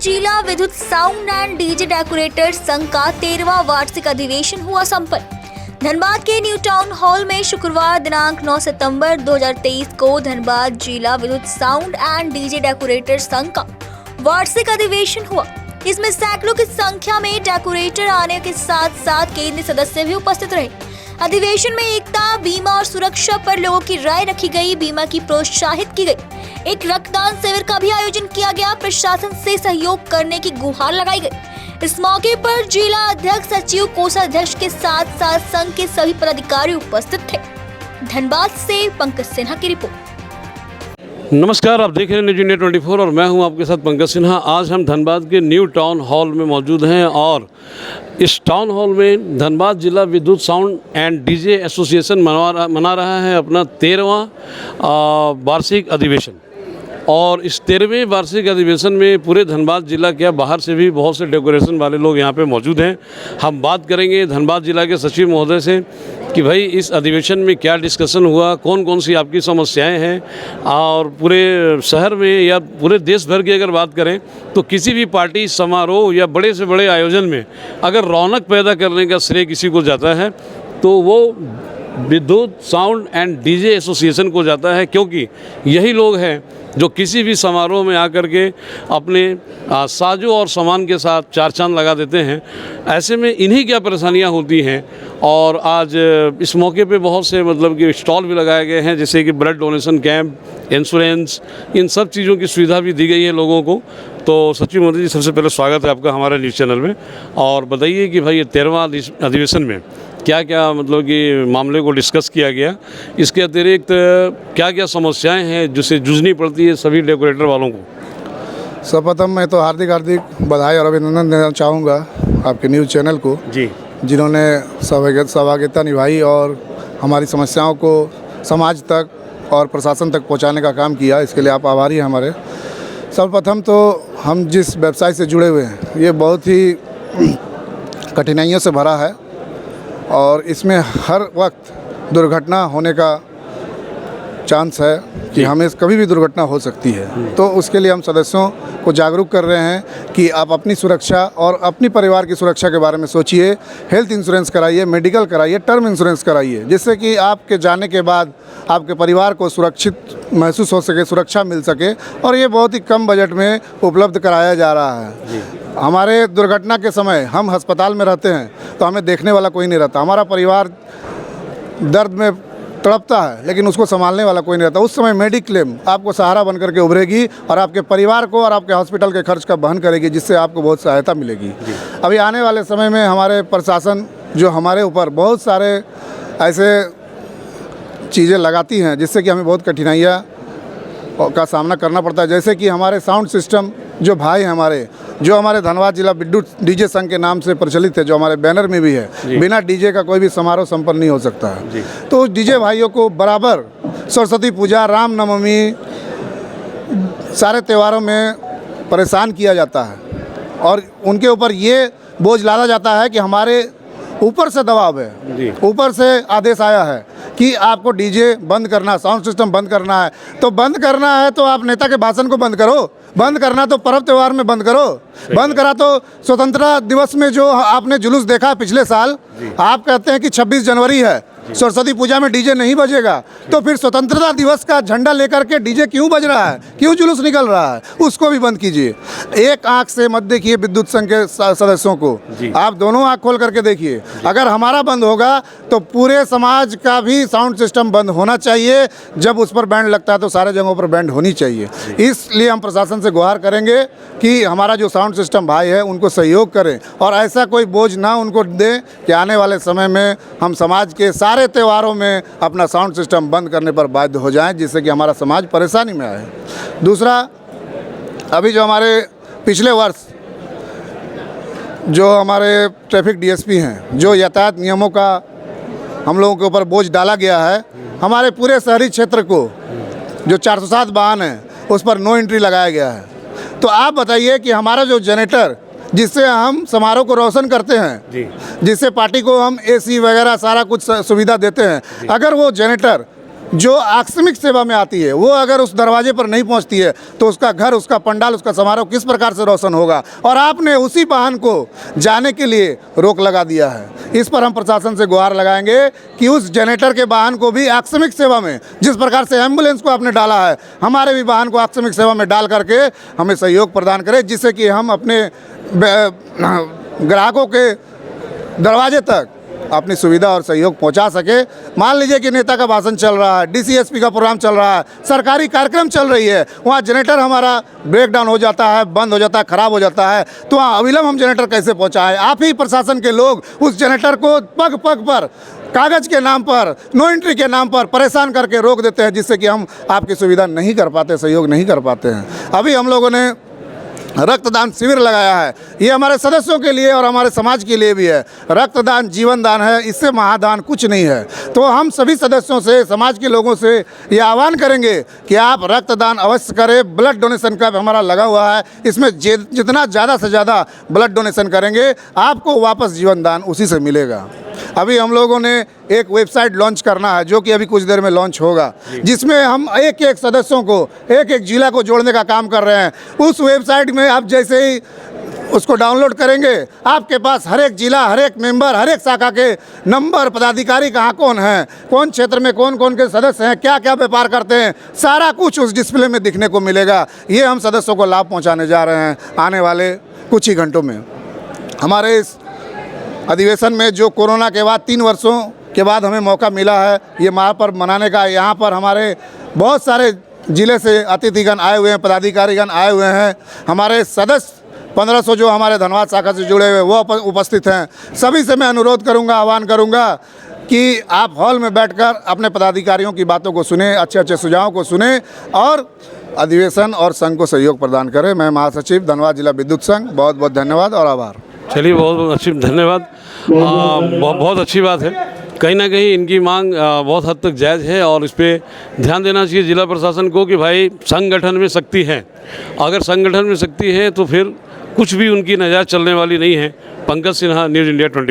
जिला विद्युत sound and DJ decorator संघ का 13वां वार्षिक अधिवेशन हुआ संपन्न। धनबाद के न्यू टाउन हॉल में शुक्रवार दिनांक 9 सितंबर 2023 को धनबाद जिला विद्युत साउंड एंड डीजे डेकोरेटर संघ का वार्षिक अधिवेशन हुआ। इसमें सैकड़ों की संख्या में डेकोरेटर आने के साथ साथ केंद्रीय सदस्य भी उपस्थित रहे। अधिवेशन में एकता, बीमा और सुरक्षा पर लोगों की राय रखी गई। बीमा की प्रोत्साहित की गई। एक रक्तदान शिविर का भी आयोजन किया गया। प्रशासन से सहयोग करने की गुहार लगाई गई। इस मौके पर जिला अध्यक्ष, सचिव, कोषाध्यक्ष के साथ साथ संघ के सभी पदाधिकारी उपस्थित थे। धनबाद से पंकज सिन्हा की रिपोर्ट। नमस्कार, आप देख रहे हैं न्यूज़ इंडिया 24 और मैं हूं आपके साथ पंकज सिन्हा। आज हम धनबाद के न्यू टाउन हॉल में मौजूद हैं और इस टाउन हॉल में धनबाद जिला विद्युत साउंड एंड डीजे एसोसिएशन मना रहा है अपना 13वां वार्षिक अधिवेशन। और इस 13वें वार्षिक अधिवेशन में पूरे धनबाद जिला के बाहर से भी बहुत से डेकोरेशन वाले लोग यहाँ पे मौजूद हैं। हम बात करेंगे धनबाद जिला के सचिव महोदय से कि भाई इस अधिवेशन में क्या डिस्कशन हुआ, कौन कौन सी आपकी समस्याएं हैं, और पूरे शहर में या पूरे देश भर की अगर बात करें तो किसी भी पार्टी, समारोह या बड़े से बड़े आयोजन में अगर रौनक पैदा करने का श्रेय किसी को जाता है तो वो विद्युत साउंड एंड डीजे एसोसिएशन को जाता है, क्योंकि यही लोग हैं जो किसी भी समारोह में आकर के अपने साजो और सामान के साथ चार चांद लगा देते हैं। ऐसे में इन्हीं क्या परेशानियां होती हैं। और आज इस मौके पे बहुत से मतलब कि स्टॉल भी लगाए गए हैं, जैसे कि ब्लड डोनेशन कैंप, इंश्योरेंस, इन सब चीज़ों की सुविधा भी दी गई है लोगों को। तो सचिव मोदी जी, सबसे पहले स्वागत है आपका हमारे न्यूज़ चैनल में। और बताइए कि भाई ये 13वां अधिवेशन में क्या क्या मतलब कि मामले को डिस्कस किया गया, इसके अतिरिक्त क्या क्या समस्याएं हैं जिससे जूझनी पड़ती है सभी डेकोरेटर वालों को। सर्वप्रथम मैं तो हार्दिक बधाई और अभिनंदन देना चाहूँगा आपके न्यूज़ चैनल को जी, जिन्होंने सहभागिता निभाई और हमारी समस्याओं को समाज तक और प्रशासन तक पहुँचाने का काम किया। इसके लिए आप आभारी हैं हमारे। सर्वप्रथम तो हम जिस व्यवसाय से जुड़े हुए हैं ये बहुत ही कठिनाइयों से भरा है और इसमें हर वक्त दुर्घटना होने का चांस है कि हमें कभी भी दुर्घटना हो सकती है। तो उसके लिए हम सदस्यों को जागरूक कर रहे हैं कि आप अपनी सुरक्षा और अपनी परिवार की सुरक्षा के बारे में सोचिए। हेल्थ इंश्योरेंस कराइए, मेडिकल कराइए, टर्म इंश्योरेंस कराइए, जिससे कि आपके जाने के बाद आपके परिवार को सुरक्षित महसूस हो सके, सुरक्षा मिल सके। और ये बहुत ही कम बजट में उपलब्ध कराया जा रहा है। हमारे दुर्घटना के समय हम अस्पताल में रहते हैं तो हमें देखने वाला कोई नहीं रहता। हमारा परिवार दर्द में तड़पता है लेकिन उसको संभालने वाला कोई नहीं रहता। उस समय मेडिक्लेम आपको सहारा बन करके उभरेगी और आपके परिवार को और आपके हॉस्पिटल के खर्च का वहन करेगी, जिससे आपको बहुत सहायता मिलेगी। अभी आने वाले समय में हमारे प्रशासन जो हमारे ऊपर बहुत सारे ऐसे चीज़ें लगाती हैं जिससे कि हमें बहुत कठिनाइयाँ का सामना करना पड़ता है। जैसे कि हमारे साउंड सिस्टम जो भाई हैं जो हमारे धनबाद जिला विद्युत डीजे संघ के नाम से प्रचलित है, जो हमारे बैनर में भी है, बिना डीजे का कोई भी समारोह संपन्न नहीं हो सकता है। तो उस डीजे भाइयों को बराबर सरस्वती पूजा, रामनवमी, सारे त्योहारों में परेशान किया जाता है और उनके ऊपर ये बोझ लादा जाता है कि हमारे ऊपर से दबाव है, ऊपर से आदेश आया है कि आपको डीजे बंद करना, साउंड सिस्टम बंद करना है। तो बंद करना है तो आप नेता के भाषण को बंद करो, बंद करना तो पर्व त्यौहार में बंद करो, बंद करा तो स्वतंत्रता दिवस में जो आपने जुलूस देखा पिछले साल, आप कहते हैं कि 26 जनवरी है, सरस्वती पूजा में डीजे नहीं बजेगा, तो फिर स्वतंत्रता दिवस का झंडा लेकर के डीजे क्यों बज रहा है, क्यों जुलूस निकल रहा है, उसको भी बंद कीजिए। एक आंख से मत देखिए विद्युत संघ के सदस्यों को, आप दोनों आंख खोल करके देखिए। अगर हमारा बंद होगा तो पूरे समाज का भी साउंड सिस्टम बंद होना चाहिए। जब उस पर बैंड लगता है तो सारे जगहों पर बैंड होनी चाहिए। इसलिए हम प्रशासन से गुहार करेंगे कि हमारा जो साउंड सिस्टम भाई है उनको सहयोग करें और ऐसा कोई बोझ ना उनको दें कि आने वाले समय में हम समाज के सारे त्योहारों में अपना साउंड सिस्टम बंद करने पर बाध्य हो जाएं, जिससे कि हमारा समाज परेशानी में आए। दूसरा, अभी जो हमारे पिछले वर्ष जो हमारे ट्रैफिक डीएसपी हैं, जो यातायात नियमों का हम लोगों के ऊपर बोझ डाला गया है, हमारे पूरे शहरी क्षेत्र को जो 407 वाहन है उस पर नो एंट्री लगाया गया है। तो आप बताइए कि हमारा जो जनरेटर जिससे हम समारोह को रोशन करते हैं, जिससे पार्टी को हम एसी वगैरह सारा कुछ सुविधा देते हैं, अगर वो जनरेटर जो आकस्मिक सेवा में आती है वो अगर उस दरवाजे पर नहीं पहुंचती है तो उसका घर, उसका पंडाल, उसका समारोह किस प्रकार से रोशन होगा। और आपने उसी वाहन को जाने के लिए रोक लगा दिया है। इस पर हम प्रशासन से गुहार लगाएंगे कि उस जनरेटर के वाहन को भी आकस्मिक सेवा में, जिस प्रकार से एम्बुलेंस को आपने डाला है, हमारे भी वाहन को आकस्मिक सेवा में डाल करके हमें सहयोग प्रदान करें, जिससे कि हम अपने ग्राहकों के दरवाजे तक अपनी सुविधा और सहयोग पहुंचा सके। मान लीजिए कि नेता का भाषण चल रहा है, डीसीएसपी का प्रोग्राम चल रहा है, सरकारी कार्यक्रम चल रही है, वहाँ जनरेटर हमारा ब्रेक डाउन हो जाता है, बंद हो जाता है, ख़राब हो जाता है, तो वहाँ अविलंब हम जनरेटर कैसे पहुँचाएँ। आप ही प्रशासन के लोग उस जनरेटर को पग पग पर, कागज़ के नाम पर, नो एंट्री के नाम पर परेशान करके रोक देते हैं, जिससे कि हम आपकी सुविधा नहीं कर पाते, सहयोग नहीं कर पाते हैं। अभी हम लोगों ने रक्तदान शिविर लगाया है। ये हमारे सदस्यों के लिए और हमारे समाज के लिए भी है। रक्तदान जीवन दान है, इससे महादान कुछ नहीं है। तो हम सभी सदस्यों से, समाज के लोगों से ये आह्वान करेंगे कि आप रक्तदान अवश्य करें। ब्लड डोनेशन कैंप हमारा लगा हुआ है, इसमें जितना ज़्यादा से ज़्यादा ब्लड डोनेशन करेंगे आपको वापस जीवन दान उसी से मिलेगा। अभी हम लोगों ने एक वेबसाइट लॉन्च करना है, जो कि अभी कुछ देर में लॉन्च होगा, जिसमें हम एक एक सदस्यों को, एक एक जिला को जोड़ने का काम कर रहे हैं। उस वेबसाइट में आप जैसे ही उसको डाउनलोड करेंगे, आपके पास हर एक जिला, हर एक मेंबर, हर एक शाखा के नंबर, पदाधिकारी कहाँ कौन हैं, कौन क्षेत्र में कौन कौन के सदस्य हैं, क्या क्या व्यापार करते हैं, सारा कुछ उस डिस्प्ले में दिखने को मिलेगा। ये हम सदस्यों को लाभ पहुँचाने जा रहे हैं आने वाले कुछ ही घंटों में। हमारे इस अधिवेशन में जो कोरोना के बाद 3 वर्षों के बाद हमें मौका मिला है ये महापर्व मनाने का, यहाँ पर हमारे बहुत सारे ज़िले से अतिथिगण आए हुए हैं, पदाधिकारीगण आए हुए हैं, हमारे सदस्य 1500 जो हमारे धनबाद शाखा से जुड़े हुए वो उपस्थित हैं। सभी से मैं अनुरोध करूँगा, आह्वान करूँगा कि आप हॉल में बैठकर अपने पदाधिकारियों की बातों को सुने, अच्छे अच्छे सुझावों को सुने और अधिवेशन और संघ को सहयोग प्रदान करें। मैं महासचिव धनबाद जिला विद्युत संघ, बहुत बहुत धन्यवाद और आभार। चलिए, बहुत बहुत अच्छी धन्यवाद। बहुत अच्छी बात है। कहीं ना कहीं इनकी मांग बहुत हद तक जायज़ है और इस पर ध्यान देना चाहिए जिला प्रशासन को कि भाई संगठन में शक्ति है। अगर संगठन में शक्ति है तो फिर कुछ भी उनकी नजायज़ चलने वाली नहीं है। Pankaj Sinha, news India 24।